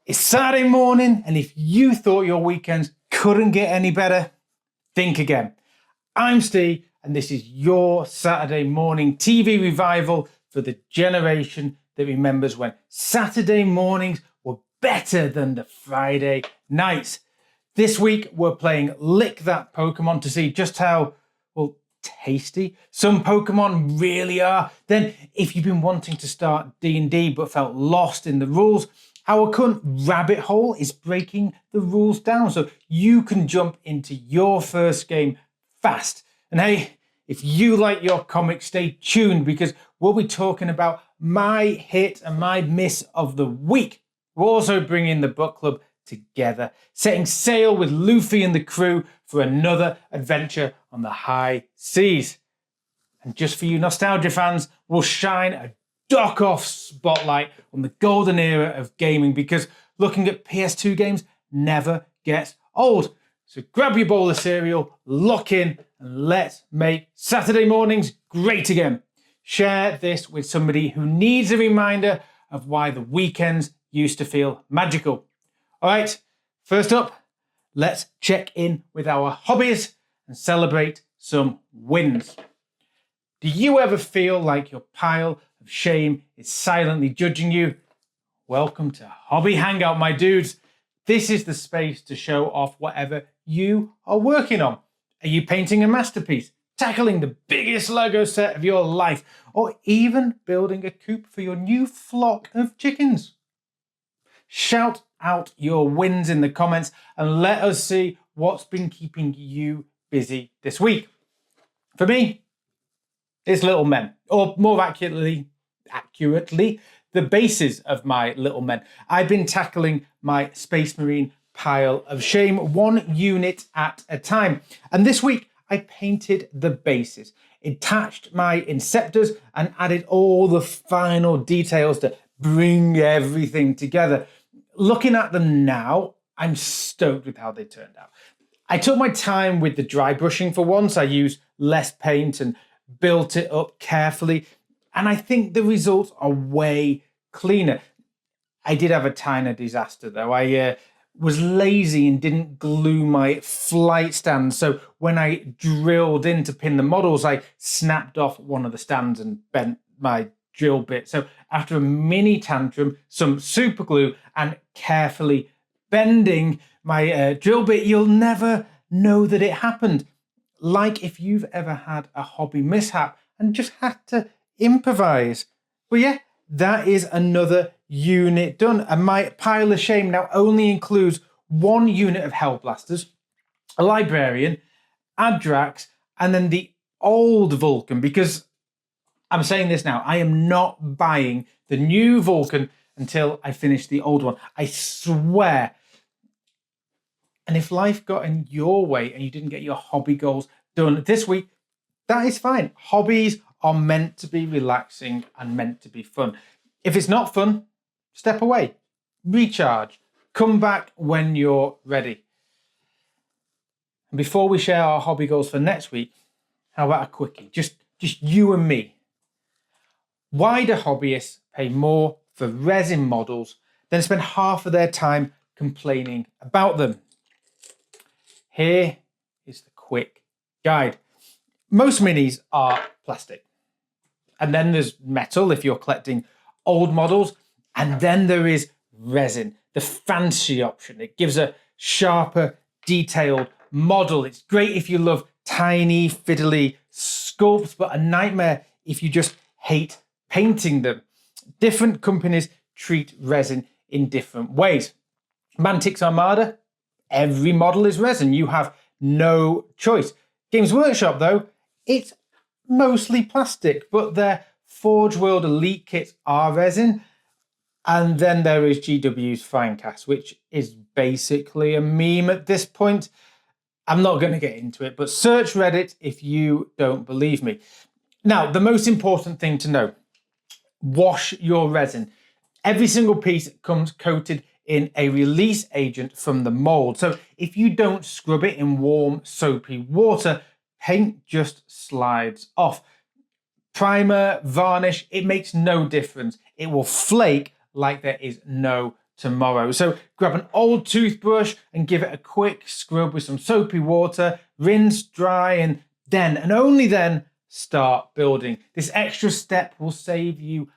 It's Saturday morning, and if you thought your weekends couldn't get any better, think again. I'm Steve, and this is your Saturday morning TV revival for the generation that remembers when Saturday mornings were better than the Friday nights. This week, we're playing Lick That Pokémon to see just how, well, tasty some Pokemon really are. Then, if you've been wanting to start D&D but felt lost in the rules, our current rabbit hole is breaking the rules down so you can jump into your first game fast. And hey, if you like your comics, stay tuned because we'll be talking about my hit and my miss of the week. We're also bringing the book club together, setting sail with Luffy and the crew for another adventure on the high seas. And just for you nostalgia fans, we'll shine a dock-off spotlight on the golden era of gaming because looking at PS2 games never gets old. So grab your bowl of cereal, lock in, and let's make Saturday mornings great again. Share this with somebody who needs a reminder of why the weekends used to feel magical. All right, first up, let's check in with our hobbies and celebrate some wins. Do you ever feel like your pile of shame is silently judging you? Welcome to Hobby Hangout, my dudes. This is the space to show off whatever you are working on. Are you painting a masterpiece, tackling the biggest Lego set of your life, or even building a coop for your new flock of chickens? Shout out your wins in the comments and let us see what's been keeping you busy this week. For me, it's little men, or more accurately, the bases of my little men. I've been tackling my Space Marine pile of shame, one unit at a time. And this week, I painted the bases, attached my Inceptors, and added all the final details to bring everything together. Looking at them now, I'm stoked with how they turned out. I took my time with the dry brushing for once. I used less paint and built it up carefully. And I think the results are way cleaner. I did have a tiny disaster though. I was lazy and didn't glue my flight stand. So when I drilled in to pin the models, I snapped off one of the stands and bent my drill bit. So after a mini tantrum, some super glue and carefully bending my drill bit, you'll never know that it happened. Like if you've ever had a hobby mishap and just had to improvise. But yeah, that is another unit done. And my pile of shame now only includes one unit of Hellblasters, a Librarian, Adrax, and then the old Vulcan, because I'm saying this now, I am not buying the new Vulcan until I finish the old one. I swear. And if life got in your way and you didn't get your hobby goals done this week, that is fine. Hobbies are meant to be relaxing and meant to be fun. If it's not fun, step away, recharge, come back when you're ready. And before we share our hobby goals for next week, how about a quickie? Just you and me. Why do hobbyists pay more for resin models than spend half of their time complaining about them? Here is the quick guide. Most minis are plastic. And then there's metal if you're collecting old models. And then there is resin, the fancy option. It gives a sharper, detailed model. It's great if you love tiny, fiddly sculpts, but a nightmare if you just hate painting them. Different companies treat resin in different ways. Mantic's Armada, every model is resin. You have no choice. Games Workshop, though, it's mostly plastic, but their Forge World Elite kits are resin. And then there is GW's Finecast, which is basically a meme at this point. I'm not going to get into it, but search Reddit if you don't believe me. Now, the most important thing to know, wash your resin. Every single piece comes coated in a release agent from the mold. So if you don't scrub it in warm, soapy water, paint just slides off. Primer, varnish, it makes no difference. It will flake like there is no tomorrow. So grab an old toothbrush and give it a quick scrub with some soapy water, rinse, dry, and then, and only then, start building. This extra step will save you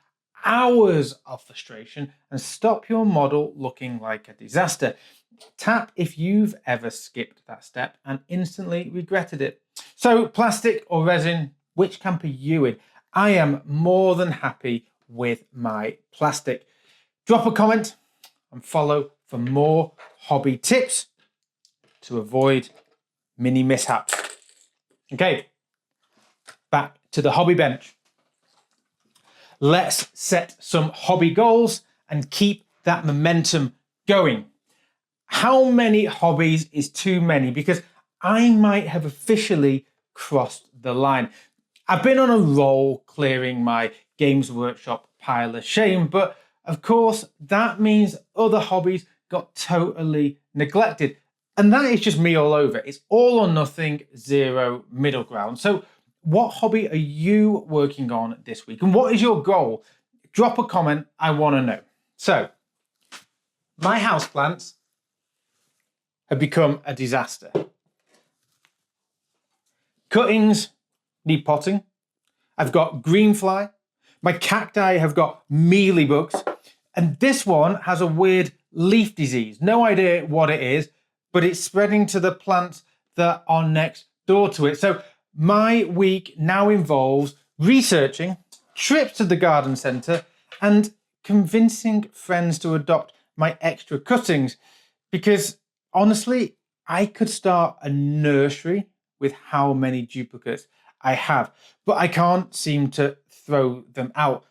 hours of frustration and stop your model looking like a disaster. Tap if you've ever skipped that step and instantly regretted it. So plastic or resin, which camp are you in? I am more than happy with my plastic. Drop a comment and follow for more hobby tips to avoid mini mishaps. Okay, back to the hobby bench. Let's set some hobby goals and keep that momentum going. How many hobbies is too many? Because I might have officially crossed the line. I've been on a roll clearing my Games Workshop pile of shame, but of course that means other hobbies got totally neglected. And that is just me all over. It's all or nothing, zero middle ground. So what hobby are you working on this week? And what is your goal? Drop a comment, I want to know. So, my houseplants have become a disaster. Cuttings need potting. I've got greenfly. My cacti have got mealybugs. And this one has a weird leaf disease. No idea what it is, but it's spreading to the plants that are next door to it. So my week now involves researching, trips to the garden centre, and convincing friends to adopt my extra cuttings. Because honestly, I could start a nursery with how many duplicates I have, but I can't seem to throw them out.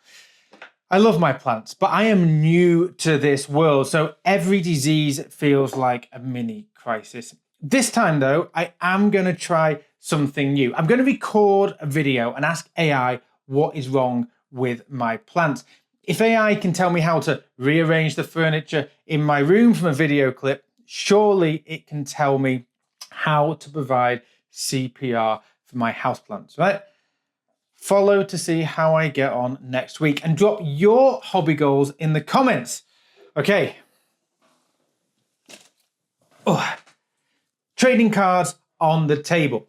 I love my plants, but I am new to this world, so every disease feels like a mini crisis. This time though, I am going to try something new. I'm going to record a video and ask AI what is wrong with my plants. If AI can tell me how to rearrange the furniture in my room from a video clip, surely it can tell me how to provide CPR for my houseplants, right? Follow to see how I get on next week and drop your hobby goals in the comments. Okay. Trading cards on the table.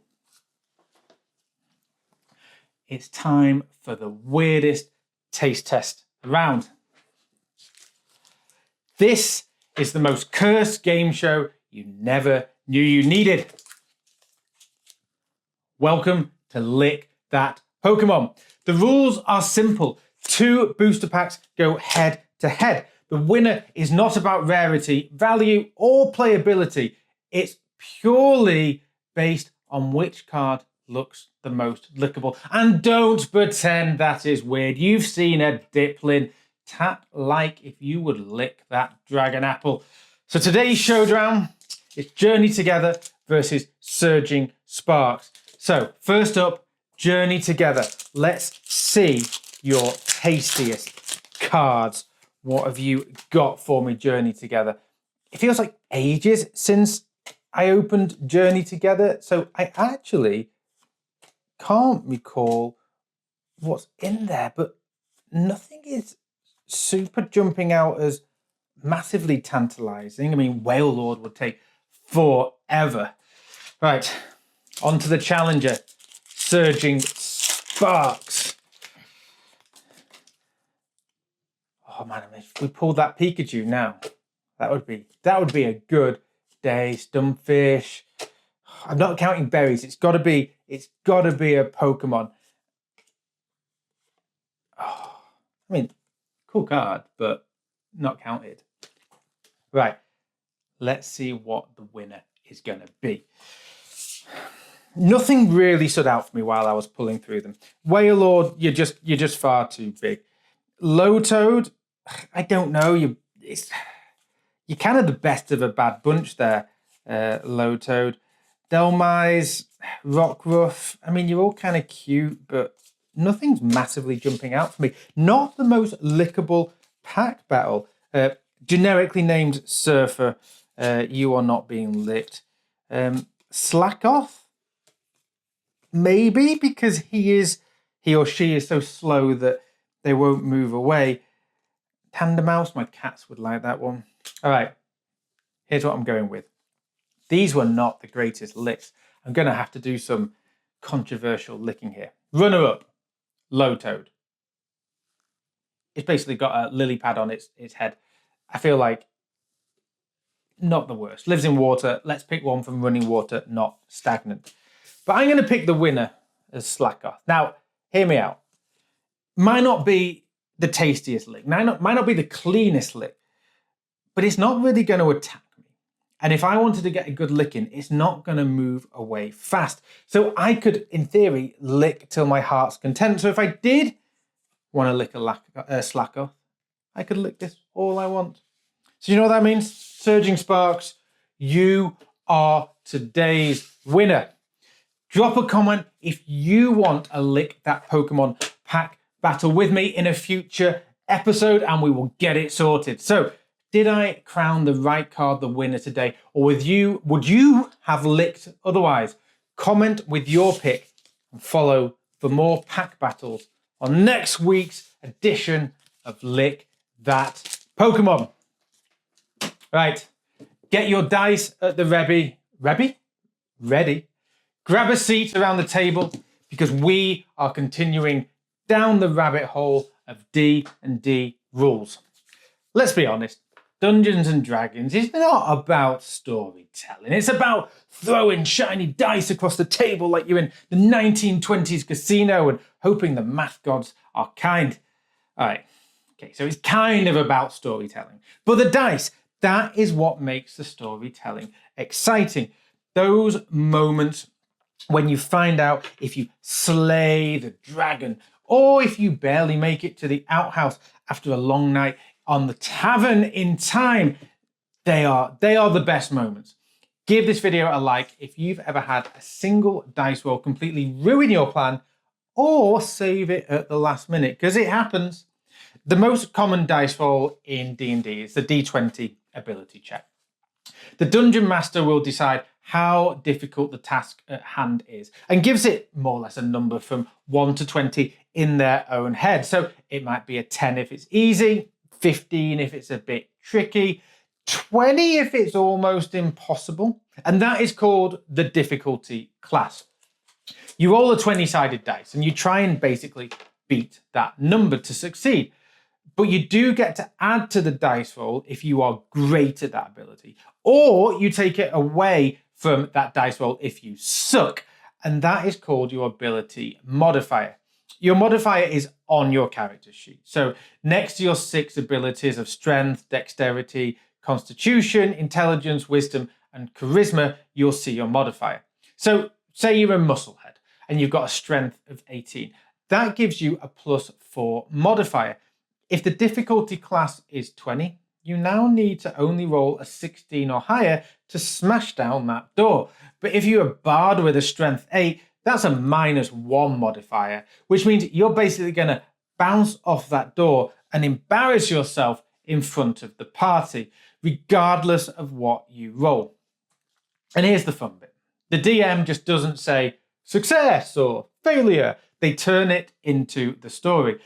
It's time for the weirdest taste test around. This is the most cursed game show you never knew you needed. Welcome to Lick That Pokémon. The rules are simple. 2 booster packs go head to head. The winner is not about rarity, value, or playability. It's purely based on which card looks the most lickable. And don't pretend that is weird. You've seen a Dipplin. Tap like if you would lick that dragon apple. So today's showdown is Journey Together versus Surging Sparks. So first up, Journey Together. Let's see your tastiest cards. What have you got for me, Journey Together? It feels like ages since I opened Journey Together, so I actually can't recall what's in there, but nothing is super jumping out as massively tantalizing. I mean, Whale Lord would take forever. Right, on to the challenger, Surging Sparks. Oh man, if we pulled that Pikachu now, that would be a good day. Stumpfish. I'm not counting berries. It's got to be a Pokemon. Oh, I mean, cool card, but not counted. Right, let's see what the winner is going to be. Nothing really stood out for me while I was pulling through them. Whale Lord, you're just far too big. Lowtoad, I don't know. You're kind of the best of a bad bunch there, Lowtoad. Delmise, Rockruff. I mean, you're all kind of cute, but nothing's massively jumping out for me. Not the most lickable pack battle. Generically named Surfer, you are not being licked. Slackoff, maybe because he or she is so slow that they won't move away. Tandem mouse, my cats would like that one. All right, here's what I'm going with. These were not the greatest licks. I'm going to have to do some controversial licking here. Runner up, low toad. It's basically got a lily pad on its head. I feel like not the worst. Lives in water. Let's pick one from running water, not stagnant. But I'm going to pick the winner as slacker. Now, hear me out. Might not be the tastiest lick. Might not be the cleanest lick. But it's not really going to attack me. And if I wanted to get a good lick in, it's not going to move away fast. So I could, in theory, lick till my heart's content. So if I did want to lick a slacker, I could lick this all I want. So you know what that means? Surging Sparks, you are today's winner. Drop a comment if you want a Lick That Pokemon pack battle with me in a future episode, and we will get it sorted. So, did I crown the right card the winner today? Or would you have licked otherwise? Comment with your pick and follow for more pack battles on next week's edition of Lick That Pokemon. Right, get your dice at the ready. Grab a seat around the table because we are continuing down the rabbit hole of D&D rules. Let's be honest, Dungeons and Dragons is not about storytelling. It's about throwing shiny dice across the table like you're in the 1920s casino and hoping the math gods are kind. All right, okay, so it's kind of about storytelling. But the dice, that is what makes the storytelling exciting. Those moments when you find out if you slay the dragon or if you barely make it to the outhouse after a long night on the tavern in time, they are the best moments. Give this video a like if you've ever had a single dice roll completely ruin your plan or save it at the last minute, because it happens. The most common dice roll in D&D is the D20 ability check. The Dungeon Master will decide how difficult the task at hand is and gives it more or less a number from 1 to 20 in their own head. So it might be a 10 if it's easy, 15 if it's a bit tricky, 20 if it's almost impossible. And that is called the difficulty class. You roll a 20-sided dice and you try and basically beat that number to succeed. But you do get to add to the dice roll if you are great at that ability, or you take it away from that dice roll if you suck, and that is called your ability modifier. Your modifier is on your character sheet. So next to your 6 abilities of strength, dexterity, constitution, intelligence, wisdom, and charisma, you'll see your modifier. So say you're a musclehead and you've got a strength of 18. That gives you a +4 modifier. If the difficulty class is 20, you now need to only roll a 16 or higher to smash down that door. But if you're a bard with a strength 8, that's a -1 modifier, which means you're basically going to bounce off that door and embarrass yourself in front of the party, regardless of what you roll. And here's the fun bit. The DM just doesn't say success or failure. They turn it into the story.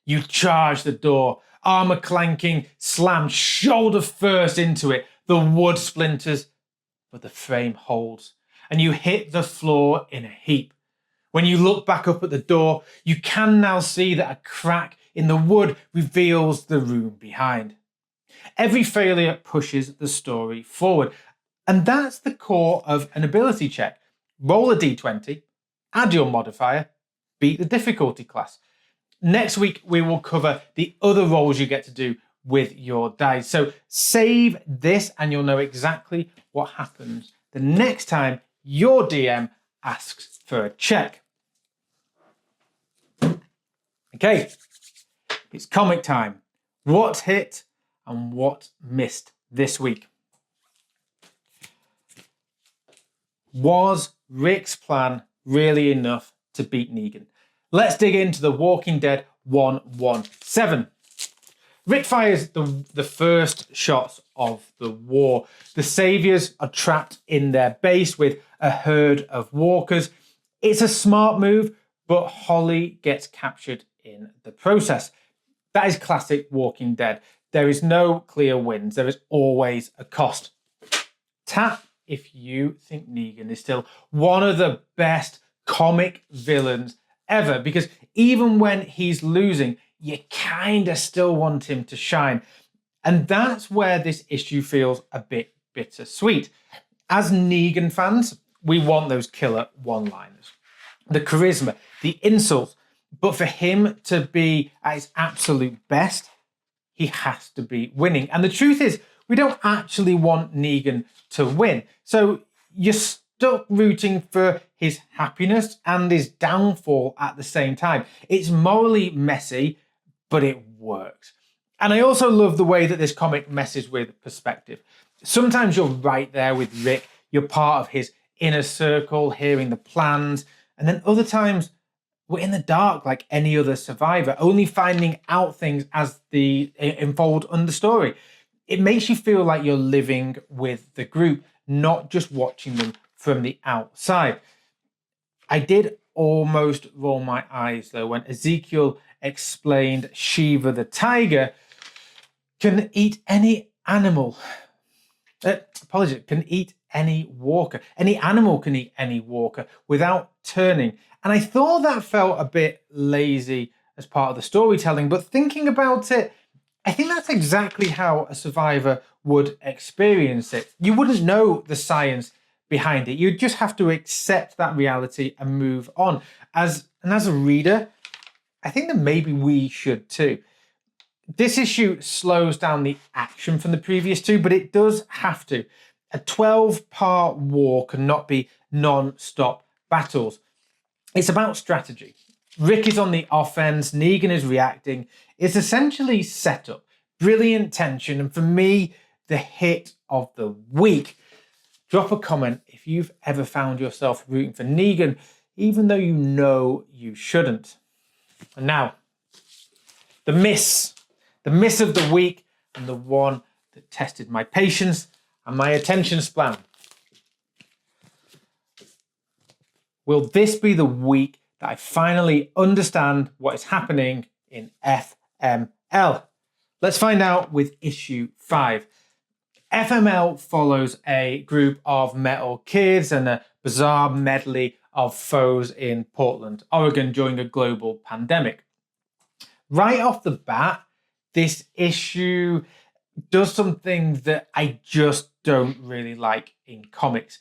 You charge the door, armor clanking, slam shoulder first into it. The wood splinters, but the frame holds, and you hit the floor in a heap. When you look back up at the door, you can now see that a crack in the wood reveals the room behind. Every failure pushes the story forward, and that's the core of an ability check. Roll a d20, add your modifier, beat the difficulty class. Next week, we will cover the other rolls you get to do with your dice. So save this and you'll know exactly what happens the next time your DM asks for a check. Okay, it's comic time. What hit and what missed this week? Was Rick's plan really enough to beat Negan? Let's dig into The Walking Dead 117. Rick fires the first shots of the war. The Saviors are trapped in their base with a herd of walkers. It's a smart move, but Holly gets captured in the process. That is classic Walking Dead. There is no clear wins. There is always a cost. Tap if you think Negan is still one of the best comic villains ever, because even when he's losing, you kind of still want him to shine. And that's where this issue feels a bit bittersweet. As Negan fans, we want those killer one-liners, the charisma, the insults. But for him to be at his absolute best, he has to be winning. And the truth is, we don't actually want Negan to win. So you're stuck rooting for his happiness and his downfall at the same time. It's morally messy, but it works. And I also love the way that this comic messes with perspective. Sometimes you're right there with Rick. You're part of his inner circle, hearing the plans. And then other times, we're in the dark like any other survivor, only finding out things as they unfold on the story. It makes you feel like you're living with the group, not just watching them from the outside. I did almost roll my eyes, though, when Ezekiel explained Shiva the tiger can eat any animal. Can eat any walker. Any animal can eat any walker without turning. And I thought that felt a bit lazy as part of the storytelling, but thinking about it, I think that's exactly how a survivor would experience it. You wouldn't know the science behind it. You'd just have to accept that reality and move on. As a reader, I think that maybe we should too. This issue slows down the action from the previous two, but it does have to. A 12-part war cannot be non-stop battles. It's about strategy. Rick is on the offense, Negan is reacting. It's essentially setup, brilliant tension, and for me, the hit of the week. Drop a comment if you've ever found yourself rooting for Negan, even though you know you shouldn't. And now, the miss of the week, and the one that tested my patience and my attention span. Will this be the week that I finally understand what is happening in FML? Let's find out with issue 5. FML follows a group of metal kids and a bizarre medley of foes in Portland, Oregon during a global pandemic. Right off the bat, this issue does something that I just don't really like in comics.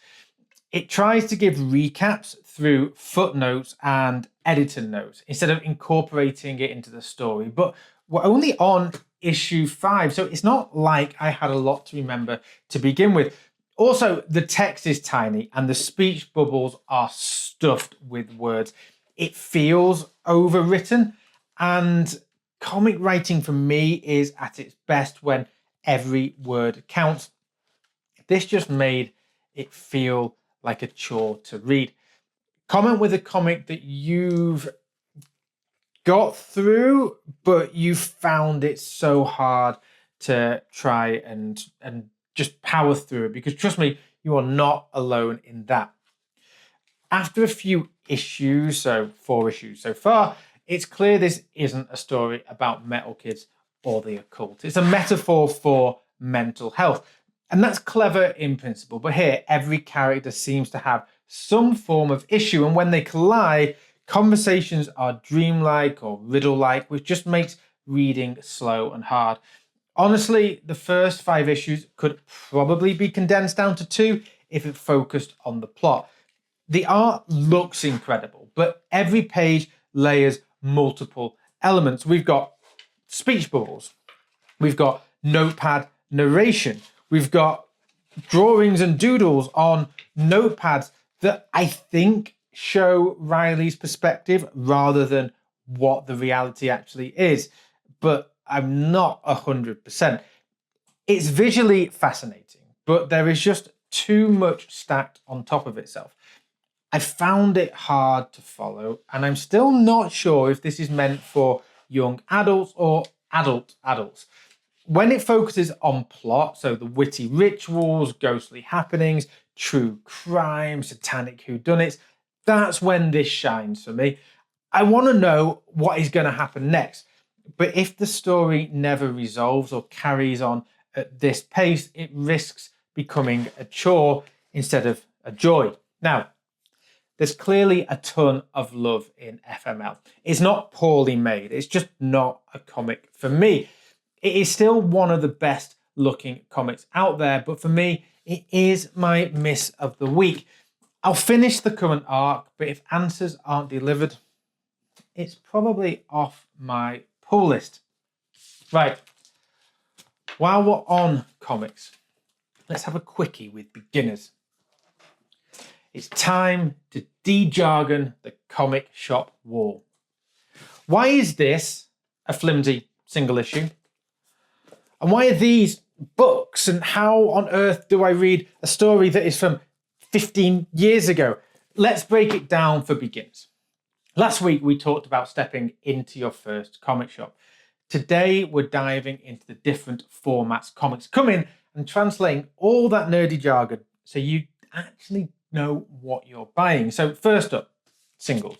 It tries to give recaps through footnotes and editor notes instead of incorporating it into the story. But we're only on issue 5, so it's not like I had a lot to remember to begin with. Also, the text is tiny and the speech bubbles are stuffed with words. It feels overwritten, and comic writing for me is at its best when every word counts. This just made it feel like a chore to read. Comment with a comic that you've got through, but you found it so hard to try and just power through it, because trust me, you are not alone in that. After a few issues, so 4 issues so far, it's clear this isn't a story about metal kids or the occult. It's a metaphor for mental health. And that's clever in principle, but here every character seems to have some form of issue, and when they collide, conversations are dreamlike or riddle-like, which just makes reading slow and hard. Honestly, the first 5 issues could probably be condensed down to 2 if it focused on the plot. The art looks incredible, but every page layers multiple elements. We've got speech bubbles, we've got notepad narration, we've got drawings and doodles on notepads that I think show Riley's perspective rather than what the reality actually is. But I'm not 100%. It's visually fascinating, but there is just too much stacked on top of itself. I found it hard to follow, and I'm still not sure if this is meant for young adults or adults. When it focuses on plot, so the witty rituals, ghostly happenings, true crime, satanic whodunits, that's when this shines for me. I want to know what is going to happen next. But if the story never resolves or carries on at this pace, it risks becoming a chore instead of a joy. Now, there's clearly a ton of love in FML. It's not poorly made. It's just not a comic for me. It is still one of the best looking comics out there, but for me, it is my miss of the week. I'll finish the current arc, but if answers aren't delivered, it's probably off my pull list. Right, while we're on comics, let's have a quickie with beginners. It's time to de-jargon the comic shop wall. Why is this a flimsy single issue? And why are these books? And how on earth do I read a story that is from 15 years ago? Let's break it down for beginners. Last week, we talked about stepping into your first comic shop. Today, we're diving into the different formats comics come in and translating all that nerdy jargon so you actually know what you're buying. So first up, singles.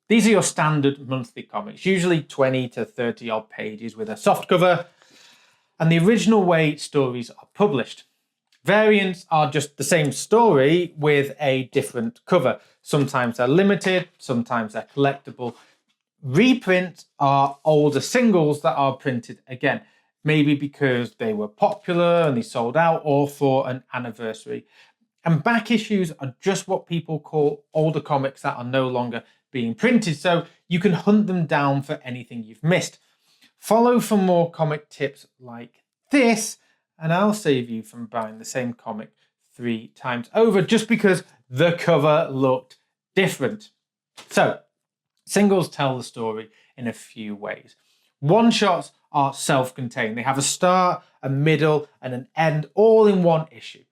These are your standard monthly comics, usually 20 to 30 odd pages with a soft cover and the original way stories are published. Variants are just the same story with a different cover. Sometimes they're limited, sometimes they're collectible. Reprints are older singles that are printed again, maybe because they were popular and they sold out or for an anniversary. And back issues are just what people call older comics that are no longer being printed, so you can hunt them down for anything you've missed. Follow for more comic tips like this, and I'll save you from buying the same comic 3 times over just because the cover looked different. So, singles tell the story in a few ways. One-shots are self-contained. They have a start, a middle, and an end all in one issue.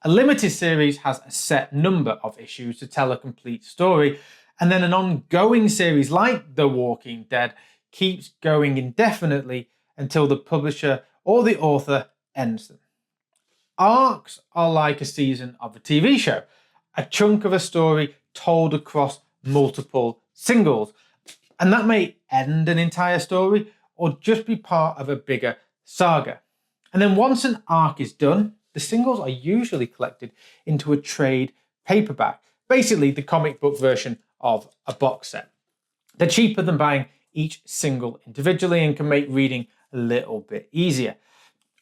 A limited series has a set number of issues to tell a complete story, and then an ongoing series like The Walking Dead keeps going indefinitely until the publisher or the author ends them. Arcs are like a season of a TV show, a chunk of a story told across multiple singles, and that may end an entire story or just be part of a bigger saga. And then once an arc is done, the singles are usually collected into a trade paperback, basically the comic book version of a box set. They're cheaper than buying each single individually and can make reading a little bit easier.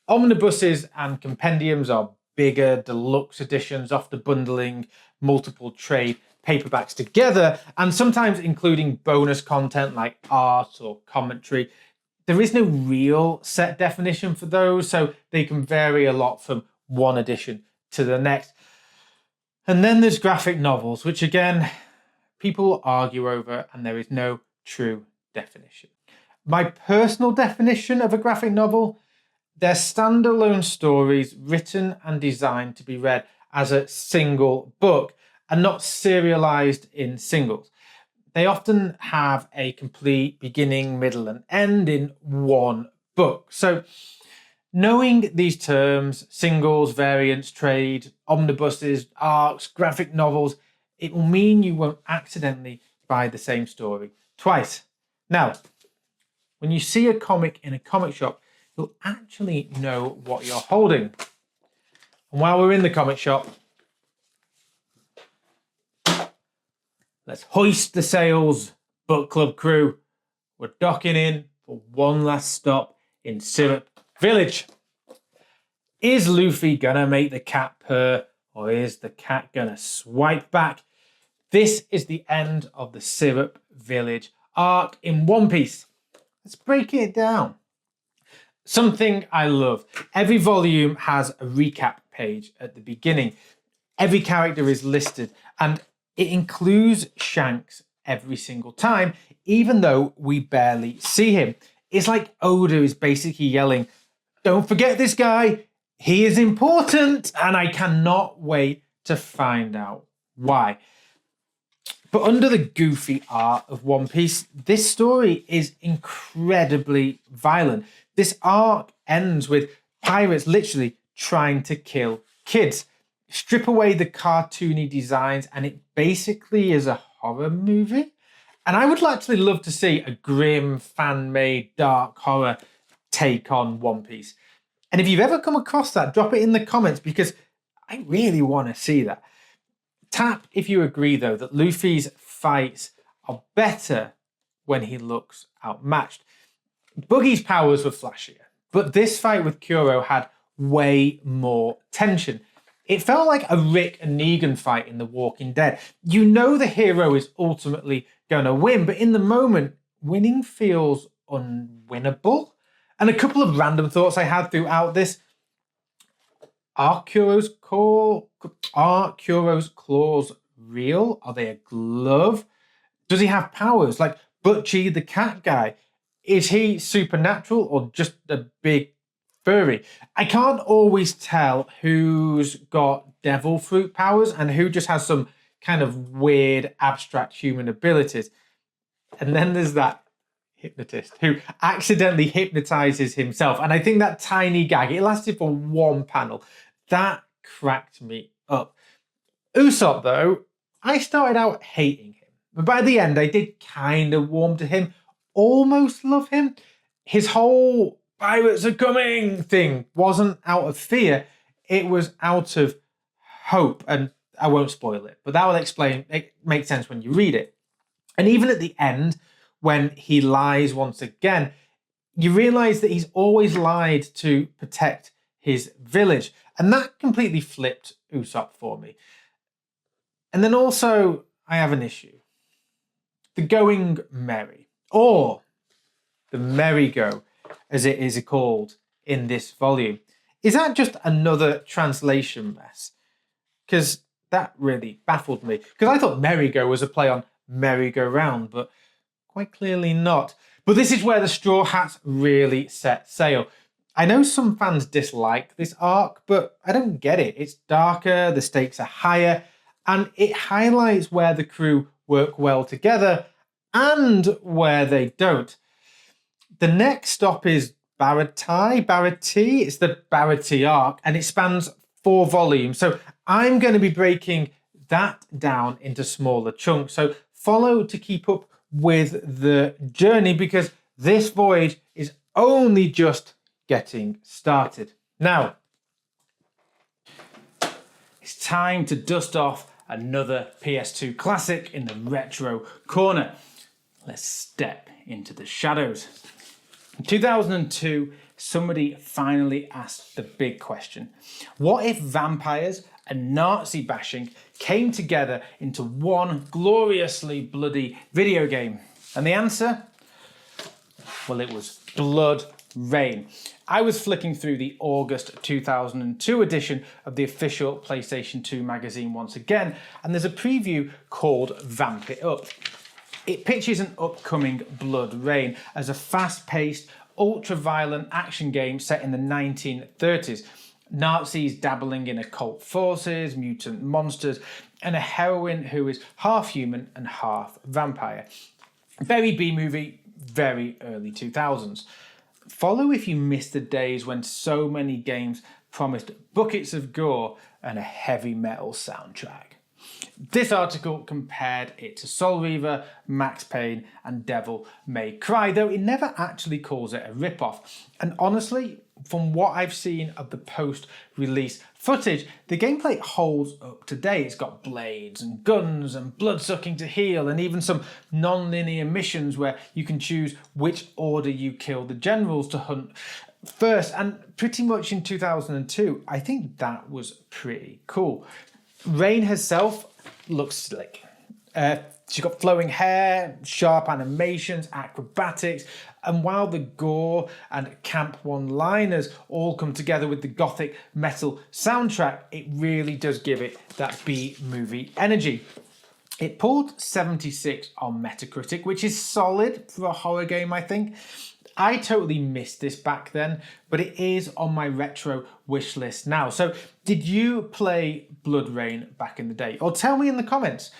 Omnibuses and compendiums are bigger deluxe editions, often bundling multiple trade paperbacks together and sometimes including bonus content like art or commentary. There is no real set definition for those, so they can vary a lot from one edition to the next. And then there's graphic novels, which again, people argue over and there is no true definition. My personal definition of a graphic novel: they're standalone stories written and designed to be read as a single book and not serialized in singles. They often have a complete beginning, middle, and end in one book. So knowing these terms, singles, variants, trade, omnibuses, arcs, graphic novels, it will mean you won't accidentally buy the same story twice. Now, when you see a comic in a comic shop, you'll actually know what you're holding. And while we're in the comic shop, let's hoist the sails, book club crew. We're docking in for one last stop in Syrup Village. Is Luffy gonna make the cat purr, or is the cat gonna swipe back? This is the end of the Syrup Village arc in One Piece. Let's break it down. Something I love. Every volume has a recap page at the beginning. Every character is listed, and it includes Shanks every single time, even though we barely see him. It's like Oda is basically yelling, "Don't forget this guy, he is important," and I cannot wait to find out why. But under the goofy art of One Piece, this story is incredibly violent. This arc ends with pirates literally trying to kill kids. Strip away the cartoony designs and it basically is a horror movie. And I would actually love to see a grim, fan-made, dark horror take on One Piece. And if you've ever come across that, drop it in the comments because I really want to see that. Tap if you agree, though, that Luffy's fights are better when he looks outmatched. Buggy's powers were flashier, but this fight with Kuro had way more tension. It felt like a Rick and Negan fight in The Walking Dead. You know the hero is ultimately going to win, but in the moment, winning feels unwinnable. And a couple of random thoughts I had throughout this. Are Kuro's claws real? Are they a glove? Does he have powers? Like Butchie, the cat guy, is he supernatural or just a big furry? I can't always tell who's got devil fruit powers and who just has some kind of weird abstract human abilities. And then there's that hypnotist who accidentally hypnotizes himself. And I think that tiny gag, it lasted for one panel. That cracked me up. Usopp, though, I started out hating him. But by the end, I did kind of warm to him, almost love him. His whole pirates are coming thing wasn't out of fear. It was out of hope. And I won't spoil it, but that will explain, it makes sense when you read it. And even at the end, when he lies once again, you realize that he's always lied to protect his village. And that completely flipped Usopp for me. And then also, I have an issue. The going merry, or the merry-go, as it is called in this volume. Is that just another translation mess? Because that really baffled me. Because I thought merry-go was a play on merry-go-round, but quite clearly not. But this is where the Straw Hats really set sail. I know some fans dislike this arc, but I don't get it. It's darker, the stakes are higher, and it highlights where the crew work well together and where they don't. The next stop is Barati. It's the Barati arc, and it spans 4 volumes. So I'm going to be breaking that down into smaller chunks. So follow to keep up with the journey because this voyage is only just getting started. Now, it's time to dust off another PS2 classic in the retro corner. Let's step into the shadows. In 2002, somebody finally asked the big question. What if vampires and Nazi bashing came together into one gloriously bloody video game? And the answer? Well, it was Blood Rain. I was flicking through the August 2002 edition of the official PlayStation 2 magazine once again, and there's a preview called Vamp It Up. It pitches an upcoming Blood Rain as a fast-paced, ultra-violent action game set in the 1930s. Nazis dabbling in occult forces, mutant monsters, and a heroine who is half human and half vampire. Very B-movie, very early 2000s. Follow if you missed the days when so many games promised buckets of gore and a heavy metal soundtrack. This article compared it to Soul Reaver, Max Payne, and Devil May Cry, though it never actually calls it a rip-off. And honestly, from what I've seen of the post-release footage, the gameplay holds up today. It's got blades and guns and blood-sucking to heal, and even some non-linear missions where you can choose which order you kill the generals to hunt first. And pretty much in 2002, I think that was pretty cool. Rain herself looks slick. She's got flowing hair, sharp animations, acrobatics, and while the gore and camp one-liners all come together with the gothic metal soundtrack, it really does give it that B-movie energy. It pulled 76 on Metacritic, which is solid for a horror game, I think. I totally missed this back then, but it is on my retro wish list now. So did you play Blood Rain back in the day? Or tell me in the comments,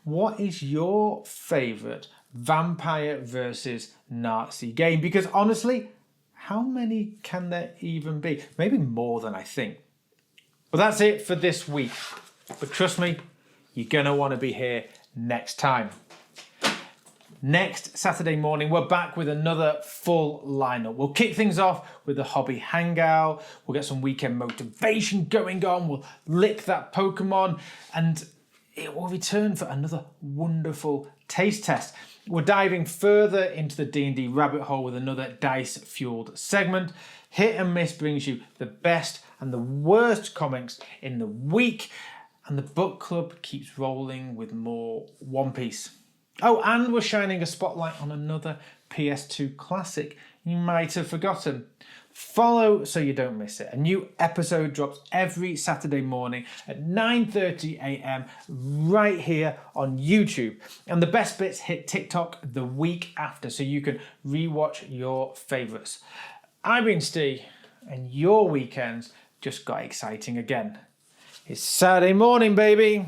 what is your favourite vampire versus Nazi game? Because honestly, how many can there even be? Maybe more than I think. But that's it for this week. But trust me, you're going to want to be here next time. Next Saturday morning, we're back with another full lineup. We'll kick things off with the hobby hangout. We'll get some weekend motivation going on. We'll lick that Pokemon, and it will return for another wonderful taste test. We're diving further into the D&D rabbit hole with another dice-fueled segment. Hit and Miss brings you the best and the worst comics in the week, and the book club keeps rolling with more One Piece. Oh, and we're shining a spotlight on another PS2 classic you might have forgotten. Follow so you don't miss it. A new episode drops every Saturday morning at 9:30 a.m. right here on YouTube. And the best bits hit TikTok the week after, so you can rewatch your favourites. I've been Steve, and your weekends just got exciting again. It's Saturday morning, baby.